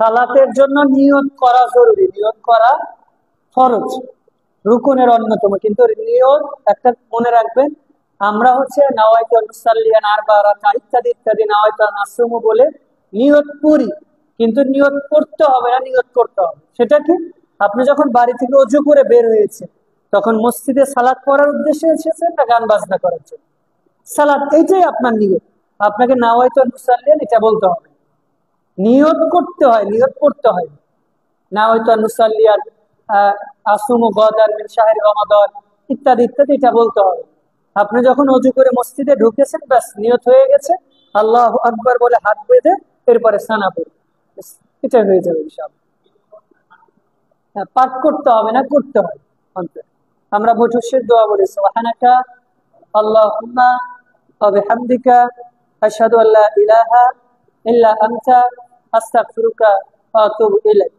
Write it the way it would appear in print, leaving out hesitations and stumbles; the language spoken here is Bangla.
সালাতের জন্য নিয়ত করা জরুরি, নিয়ত করা ফরজ, রুকুনের অন্যতম। কিন্তু নিয়ত একটা মনে রাখবেন, আমরা হচ্ছে নাওয়াইতু নুসাল্লিয়া আরবা রাকাত ইত্যাদি ইত্যাদি নাওয়াইতু নাসুমু বলে নিয়ত করি, কিন্তু নিয়ত করতে হবে না, নিয়ত করতে হবে। সেটা কি? আপনি যখন বাড়ি থেকে ওযু করে বের হয়েছে, তখন মসজিদে সালাত পড়ার উদ্দেশ্যে এসেছেন না গান বাজনা করার জন্য? সালাত, এইটাই আপনার নিয়ত। আপনাকে নাওয়াইতু নুসাল্লিয়া এটা বলতে হবে, নিয়ত করতে হয়, নিয়ত করতে হয়। না হয়তো নুসাল্লিয়ার আসুমু গদার মিন শাহরি রমাদান ইত্যাদি ইত্যাদি এটা বলতে হবে। আপনি যখন ওযু করে মসজিদে ঢুকেছেন, ব্যাস নিয়ত হয়ে গেছে, আল্লাহু আকবার বলে হাত বেঁধে এরপরে সানা পড়ে, ব্যাস, এটা হয়ে যাবে ইনশাআল্লাহ। হ্যাঁ, পাঠ করতে হবে না, করতে হয় অন্তরে। আমরা বৈঠুষ্যের দোয়া বলি, সুবহানাকা আল্লাহুম্মা ওয়া বিহামদিকা আশহাদু আল্লা ইলাহা ইল্লা আনতা আস্তাগফিরুকা ওয়া আতুবু ইলাইক।